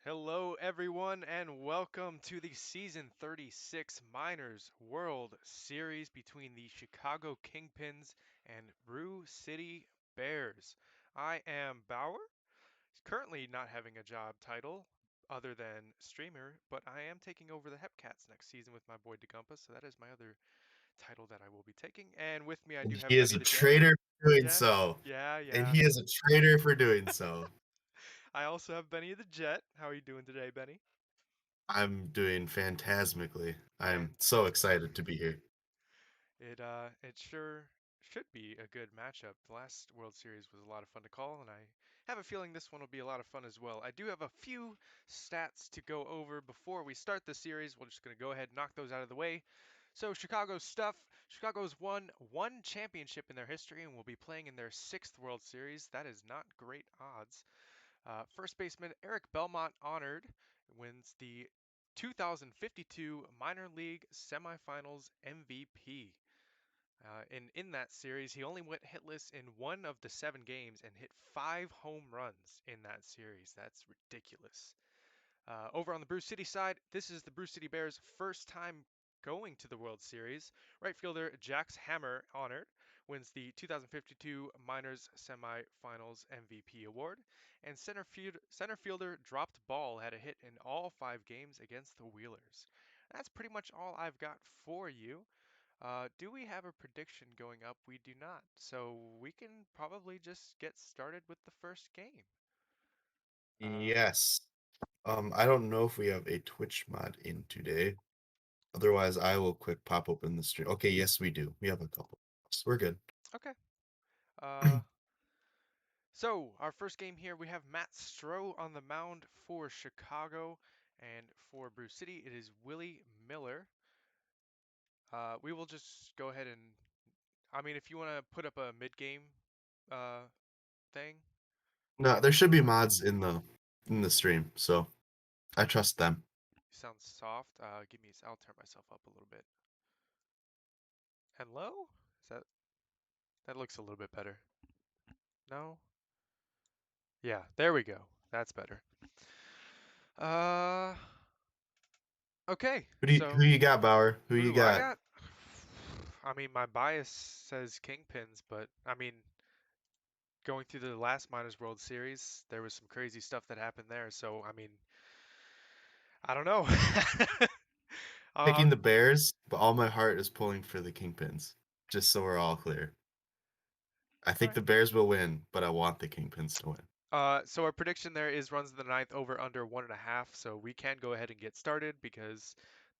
Hello, everyone, and welcome to the Season 36 Miners World Series between the Chicago Kingpins and Brew City Bears. I am Bauer, currently not having a job title other than streamer, but I am taking over the Hepcats next season with my boy DeGumpa, so that is my other title that I will be taking. And with me, I And do have he is Benny a the Jet. traitor for doing Yeah, so. yeah, And yeah. he is a traitor for doing so. I also have Benny the Jet. How are you doing today, Benny? I'm doing phantasmically. I'm so excited to Fantastic. be here. It sure should be a good matchup. The last World Series was a lot of fun to call, and I have a feeling this one will be a lot of fun as well. I do have a few stats to go over before we start the series. We're just going to go ahead and knock those out of the way. So Chicago's stuff. Chicago's won one championship in their history and will be playing in their sixth World Series. That is not great odds. First baseman Eric Belmont honored wins the 2052 Minor League Semifinals MVP. In that series, he only went hitless in one of the 7 games and hit 5 home runs in that series. That's ridiculous. Over on the Brew City side, this is the Brew City Bears' first time going to the World Series. Right fielder Jax Hammer honored wins the 2052 Minors Semifinals MVP award, and center fielder Dropped Ball had a hit in all 5 games against the Wheelers. That's pretty much all I've got for you. Do we have a prediction going up? We do not. So we can probably just get started with the first game. Uh, Yes. I don't know if we have a Twitch mod in today. Otherwise, I will quick pop open the stream. Okay, yes, we do. We have a couple. So we're good. okay. Uh, so our first game here, we have Matt Stroh on the mound for Chicago, and for Brew City, it is Willie Miller. We will just go ahead and, I mean, if you want to put up a mid-game uh, thing, No, there should be mods in the stream, so I trust them. sounds soft. Give me, I'll turn myself up a little bit. Hello? Is that looks a little bit better? No? Yeah, there we go. That's better. Uh, okay. Who So, you got, Bauer? Who who you do I got? got? I mean, my bias says Kingpins, but I mean, going through the last Miners World Series, there was some crazy stuff that happened there. So, I mean, I don't know. uh, Picking the Bears, but all my heart is pulling for the Kingpins. Just so we're all clear. I all think right. the Bears will win, but I want the Kingpins to win. So our prediction there is runs in the ninth over under 1.5. So we can go ahead and get started because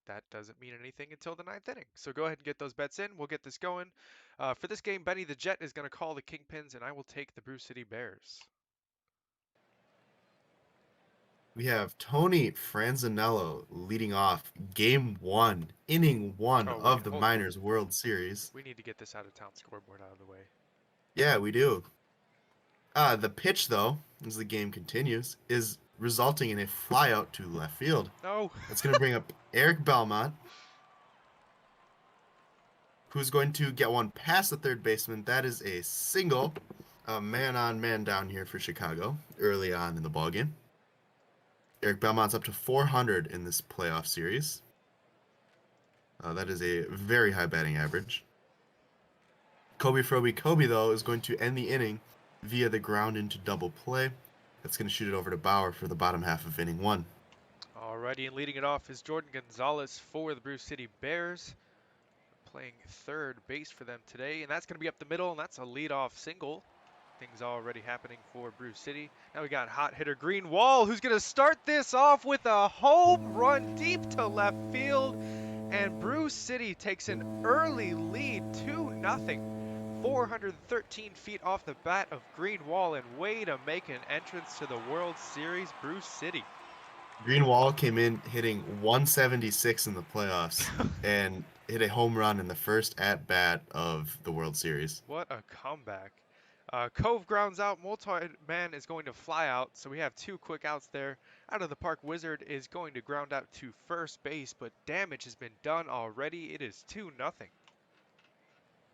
that doesn't mean anything until the ninth inning. So go ahead and get those bets in. We'll get this going. For this game, Benny the Jet is going to call the Kingpins, and I will take the Brew City Bears. We have Tony Franzanello leading off game one, inning one Oh wait, of the hold on. Miners World Series. We need to get this out of town scoreboard out of the way. Yeah, we do. The pitch, though, as the game continues, is resulting in a flyout to left field. No. That's going to bring up Eric Belmont, who's going to get one past the third baseman. That is a single, man on man down here for Chicago early on in the ballgame. Eric Belmont's up to 400 in this playoff series. That is a very high batting average. Kobe Froby Kobe, though, is going to end the inning via the ground into double play. That's going to shoot it over to Bauer for the bottom half of inning one. Alrighty, and leading it off is Jordan Gonzalez for the Brew City Bears, playing third base for them today, and that's going to be up the middle, and that's a leadoff single. Things already happening for Brew City. Now we got hot hitter Greenwald, who's going to start this off with a home run deep to left field, and Brew City takes an early lead, 2-0. 413 feet off the bat of Greenwall, and way to make an entrance to the World Series, Brew City. Greenwall came in hitting 176 in the playoffs and hit a home run in the first at bat of the World Series. What a comeback. Cove grounds out. Multi-man is going to fly out. So we have 2 quick outs there. Out of the park, Wizard is going to ground out to first base, but damage has been done already. It is 2-0.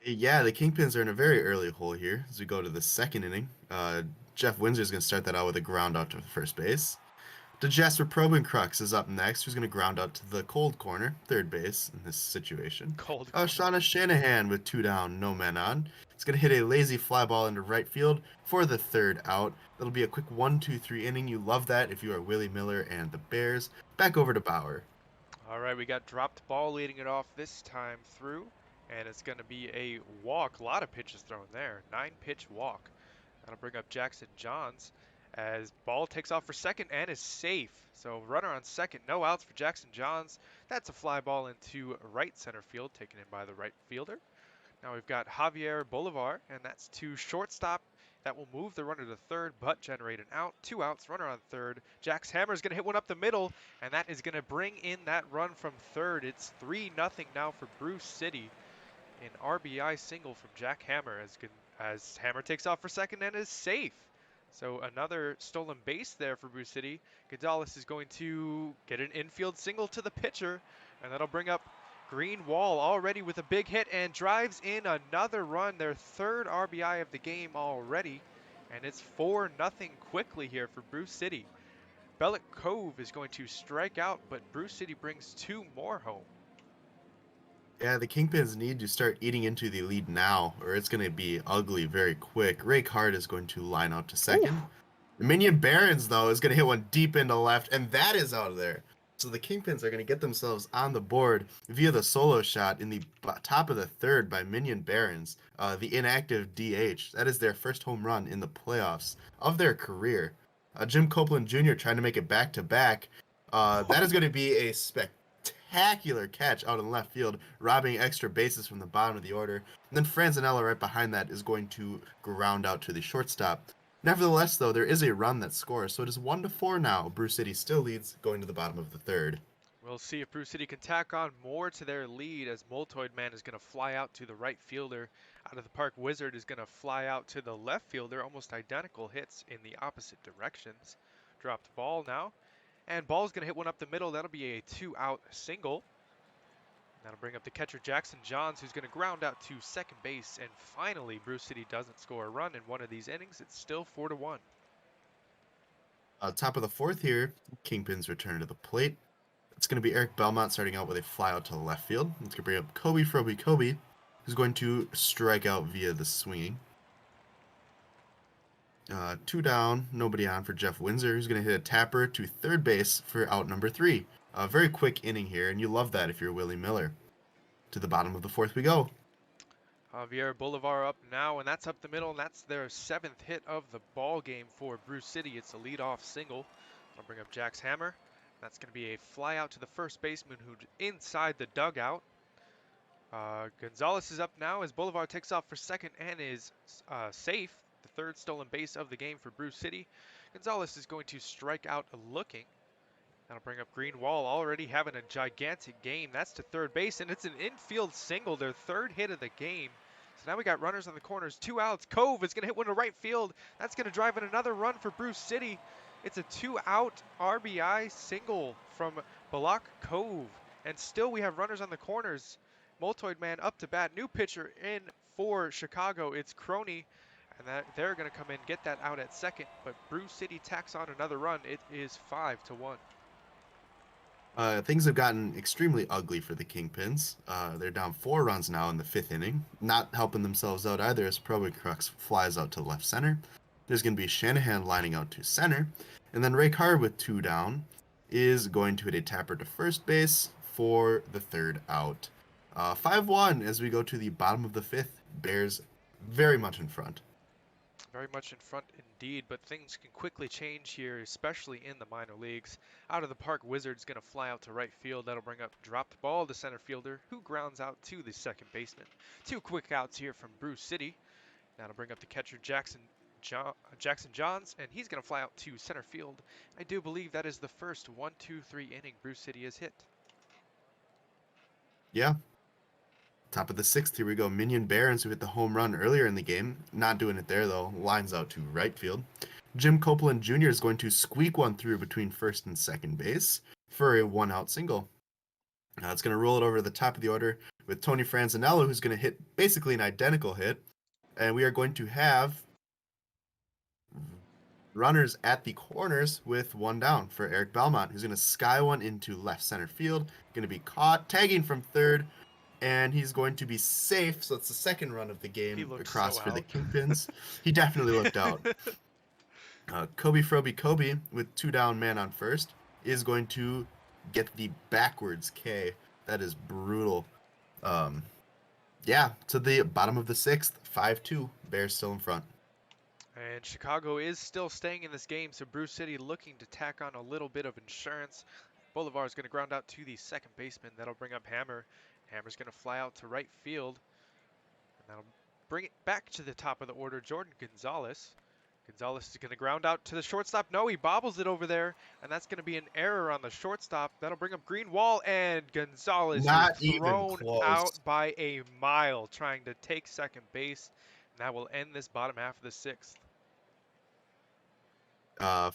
Yeah, the Kingpins are in a very early hole here as we go to the second inning. Jeff Windsor's going to start that out with a ground out to first base. The Jasper Probencrux is up next, who's going to ground out to the cold corner, third base in this situation. Cold corner. Shauna Shanahan with 2 down, no men on. It's going to hit a lazy fly ball into right field for the third out. That'll be a quick 1-2-3 inning. You love that if you are Willie Miller and the Bears. Back over to Bauer. All right, we got dropped ball leading it off this time through, and it's going to be a walk. A lot of pitches thrown there. 9-pitch walk. That'll bring up Jackson Johns as ball takes off for second and is safe. So runner on second, no outs for Jackson Johns. That's a fly ball into right center field, taken in by the right fielder. Now we've got Javier Bolivar, and that's to shortstop. That will move the runner to third, but generate an out. 2 outs, runner on third. Jax Hammer is going to hit one up the middle, and that is going to bring in that run from third. It's 3-0 now for Brew City. An RBI single from Jack Hammer as Hammer takes off for second and is safe. So another stolen base there for Brew City. Gonzalez is going to get an infield single to the pitcher, and that'll bring up Greenwall already with a big hit and drives in another run, their third RBI of the game already. And it's 4-0 quickly here for Brew City. Bellick Cove is going to strike out, but Brew City brings 2 more home. Yeah, the Kingpins need to start eating into the lead now, or it's going to be ugly very quick. Ray Card is going to line out to second. Oof. Minion Barons, though, is going to hit one deep into left, and that is out of there. So the Kingpins are going to get themselves on the board via the solo shot in the top of the third by Minion Barons, the inactive DH. That is their first home run in the playoffs of their career. Jim Copeland Jr. trying to make it back-to-back. That is going to be a spectacular catch out in left field, robbing extra bases from the bottom of the order. And then Franzanella right behind that is going to ground out to the shortstop. Nevertheless, though, there is a run that scores, so it is 1-4 now. Brew City still leads going to the bottom of the third. We'll see if Brew City can tack on more to their lead as Multoid Man is going to fly out to the right fielder. Out of the park, Wizard is going to fly out to the left fielder. Almost identical hits in the opposite directions. Dropped ball now. And ball's going to hit one up the middle. That'll be a 2-out single. That'll bring up the catcher Jackson Johns, who's going to ground out to second base. And finally, Brew City doesn't score a run in one of these innings. It's still 4-1. Top of the fourth here, Kingpins return to the plate. It's going to be Eric Belmont starting out with a fly out to the left field. It's going to bring up Kobe Froby Kobe, who's going to strike out via the swinging. 2 down, nobody on for Jeff Windsor, who's going to hit a tapper to third base for out number 3. A very quick inning here, and you love that if you're Willie Miller. To the bottom of the fourth we go. Javier Bolivar up now, and that's up the middle, and that's their 7th hit of the ball game for Brew City. It's a leadoff single. I'll bring up Jack's hammer. That's going to be a fly out to the first baseman who's inside the dugout. Gonzalez is up now as Bolivar takes off for second and is safe. The third stolen base of the game for Brew City. Gonzalez is going to strike out looking. That'll bring up Greenwall, already having a gigantic game. That's to third base, and it's an infield single, their 3rd hit of the game. So now we got runners on the corners, 2 outs. Cove is going to hit one to right field. That's going to drive in another run for Brew City. It's a 2-out RBI single from Balak Cove. And still we have runners on the corners. Multoid Man up to bat. New pitcher in for Chicago. It's Crony. And they're going to come in, get that out at second. But Brew City tacks on another run. It is 5-1. Things have gotten extremely ugly for the Kingpins. They're down 4 runs now in the 5th inning. Not helping themselves out either as Crux flies out to left center. There's going to be Shanahan lining out to center. And then Ray Carr with 2 down is going to hit a tapper to first base for the 3rd out. 5-1 as we go to the bottom of the 5th. Bears very much in front. Very much in front indeed, but things can quickly change here, especially in the minor leagues. Out of the park, Wizard's going to fly out to right field. That'll bring up dropped ball to center fielder, who grounds out to the second baseman. 2 quick outs here from Brew City. That'll bring up the catcher Jackson Johns, and he's going to fly out to center field. I do believe that is the first 1-2-3 inning Brew City has hit. Yeah. Top of the 6th, here we go. Minion Barons, who hit the home run earlier in the game. Not doing it there, though. Lines out to right field. Jim Copeland Jr. is going to squeak one through between first and second base for a 1-out single. Now it's going to roll it over to the top of the order with Tony Franzanello, who's going to hit basically an identical hit. And we are going to have runners at the corners with one down for Eric Belmont, who's going to sky one into left center field. Going to be caught, tagging from third, and he's going to be safe. So it's the second run of the He game looked across so for the out. Kingpins. He definitely looked out. Kobe Froby Kobe with two down, man on first, is going to get the backwards K. That is brutal. Um, yeah, to the bottom of the sixth, 5-2. Bears still in front. And Chicago is still staying in this game, so Brew City looking to tack on a little bit of insurance. Bolivar is going to ground out to the second baseman. That'll bring up Hammer. Hammer's going to fly out to right field, and that'll bring it back to the top of the order. Jordan Gonzalez. Gonzalez is going to ground out to the shortstop. No, he bobbles it over there, and that's going to be an error on the shortstop. That'll bring up Greenwall, and Gonzalez is Not even thrown out close. by a mile trying to take second base, and that will end this bottom half of the sixth. uh,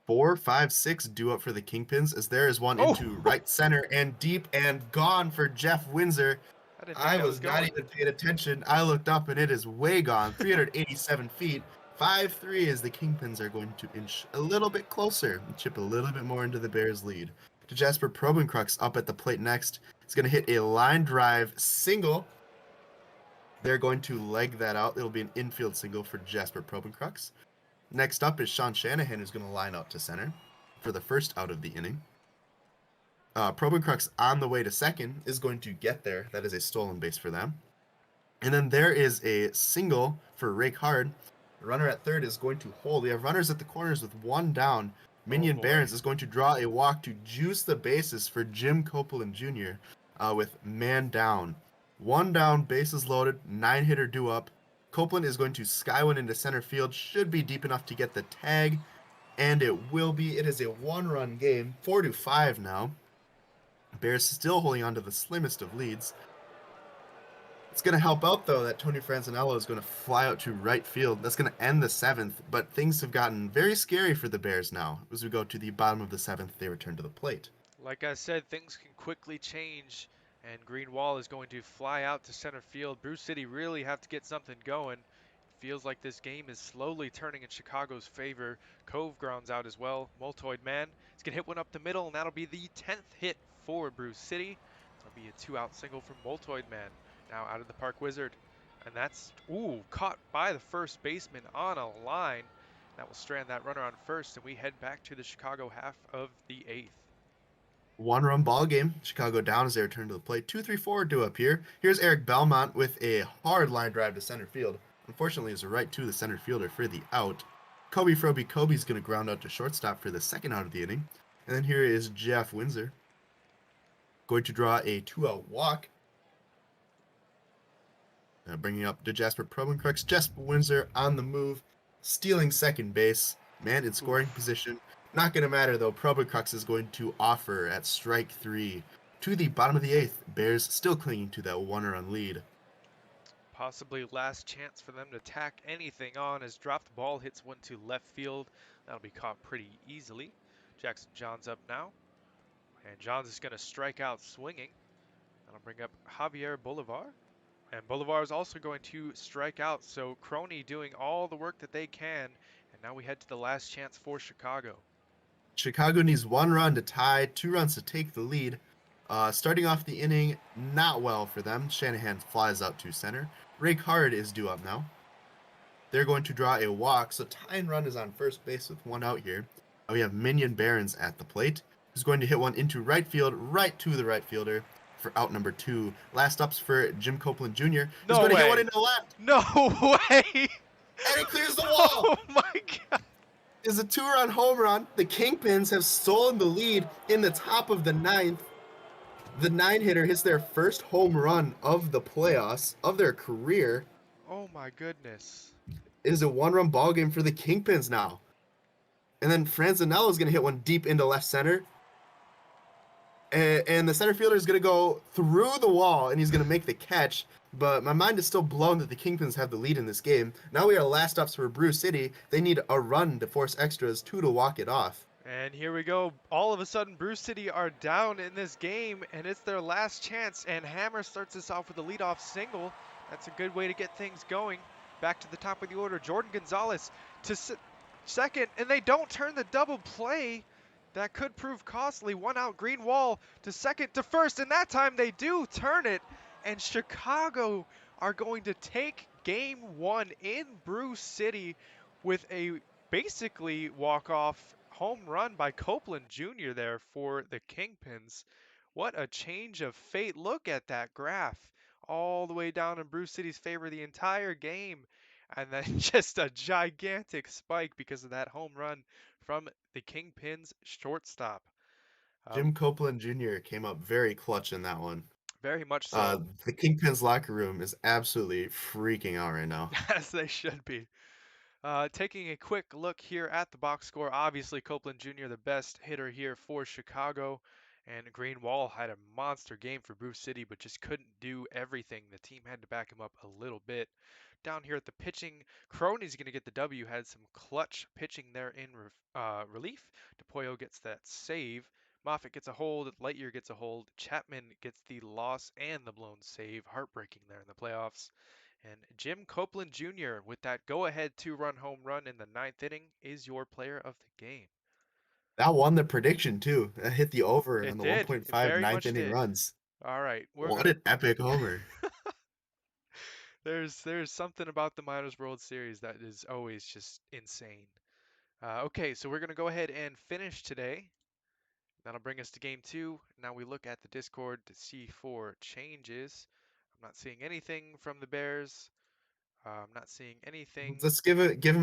4, 5, 6 due up for the Kingpins as there is one into Oh, right center and deep and gone for Jeff Windsor. I didn't think I that was was not going. even paying attention. I looked up and it is way gone. 387 feet. 5-3 as the Kingpins are going to inch a little bit closer and chip a little bit more into the Bears' lead. To Jasper Probencrux up at the plate next. He's going to hit a line drive single. They're going to leg that out. It'll be an infield single for Jasper Probencrux. Next up is Sean Shanahan, who's going to line up to center for the first out of the inning. Probencrux on the way to second is going to get there. That is a stolen base for them. And then there is a single for Rake Hard. The runner at third is going to hold. We have runners at the corners with one down. Oh Minion boy. Barons is going to draw a walk to juice the bases for Jim Copeland Jr. With man down. One down, bases loaded, 9-hitter due up. Copeland is going to sky one into center field. Should be deep enough to get the tag. And it will be. It is a one-run game. 4-5 now. Bears still holding on to the slimmest of leads. It's going to help out, though, that Tony Franzanello is going to fly out to right field. That's going to end the seventh, but things have gotten very scary for the Bears now. As we go to the bottom of the seventh, they return to the plate. Like I said, things can quickly change, and Greenwall is going to fly out to center field. Brew City really have to get something going. It feels like this game is slowly turning in Chicago's favor. Cove grounds out as well. Multoid Man is going to hit one up the middle, and that'll be the 10th hit for Brew City. That'll be a two-out single from Multoid Man. Now out of the Park Wizard. And that's, ooh, caught by the first baseman on a line. That will strand that runner on first, and we head back to the Chicago half of the eighth. One-run ball game. Chicago down as they return to the plate. 2-3-4 due up here. Here's Eric Belmont with a hard line drive to center field. Unfortunately, it's a right to the center fielder for the out. Kobe Froby Kobe's going to ground out to shortstop for the second out of the inning. And then here is Jeff Windsor. Going to draw a 2-out walk. Bringing up to Jasper Probencrux. Jasper Windsor on the move, stealing second base. Man in scoring Oof. position. Not going to matter, though. Probencrux is going to offer at strike three to the bottom of the eighth. Bears still clinging to that one-run lead. Possibly last chance for them to tack anything on as dropped ball hits one to left field. That'll be caught pretty easily. Jackson Johns up now. And Johns is going to strike out swinging. That'll bring up Javier Bolivar. And Bolivar is also going to strike out. So Crony doing all the work that they can. And now we head to the last chance for Chicago. Chicago needs one run to tie, 2 runs to take the lead. Starting off the inning, not well for them. Shanahan flies out to center. Rake Hard is due up now. They're going to draw a walk, so tying run is on first base with one out here. We have Minion Barons at the plate, who's going to hit one into right field, right to the right fielder for out number 2. Last ups for Jim Copeland Jr., who's No going to hit one way. into left, No way. and it clears the Oh wall. my God. Is a 2-run home run. The Kingpins have stolen the lead in the top of the ninth. The 9-hitter hits their first home run of the playoffs of their career. Oh my goodness. It is a 1-run ball game for the Kingpins now. And then Franzanello is going to hit one deep into left center. And the center fielder is going to go through the wall, and he's going to make the catch. But my mind is still blown that the Kingpins have the lead in this game. Now we are last ups for Brew City. They need a run to force extras, 2 to walk it off. And here we go. All of a sudden, Brew City are down in this game, and it's their last chance. And Hammer starts us off with a leadoff single. That's a good way to get things going. Back to the top of the order, Jordan Gonzalez second, and they don't turn the double play. That could prove costly. One out, Greenwall to second to first, and that time they do turn it. And Chicago are going to take game one in Brew City with a basically walk-off home run by Copeland Jr. there for the Kingpins. What a change of fate. Look at that graph. All the way down in Brew City's favor the entire game and then just a gigantic spike because of that home run from the Kingpins shortstop. Uh, Jim Copeland Jr. came up very clutch in that one. Very much so, The Kingpins locker room is absolutely freaking out right now. as they should be. Taking a quick look here at the box score, obviously Copeland Jr. the best hitter here for Chicago, and Greenwall had a monster game for Bruce City, but just couldn't do everything. The team had to back him up a little bit. Down here at the pitching, Crony's going to get the W. Had some clutch pitching there in relief. DePoyo gets that save. Moffitt gets a hold. Lightyear gets a hold. Chapman gets the loss and the blown save. Heartbreaking there in the playoffs. And Jim Copeland Jr. with that go-ahead two-run home run in the ninth inning is your player of the game. That won the prediction too. That hit the over on It the did. It 1.5 very ninth much inning did. runs. All right, we're What gonna. an epic homer. There's something about the Minors World Series that is always just insane. Okay, so we're gonna go ahead and finish today. That'll bring us to game two. Now we look at the Discord to see for changes. I'm not seeing anything from the Bears. I'm not seeing anything. Let's give him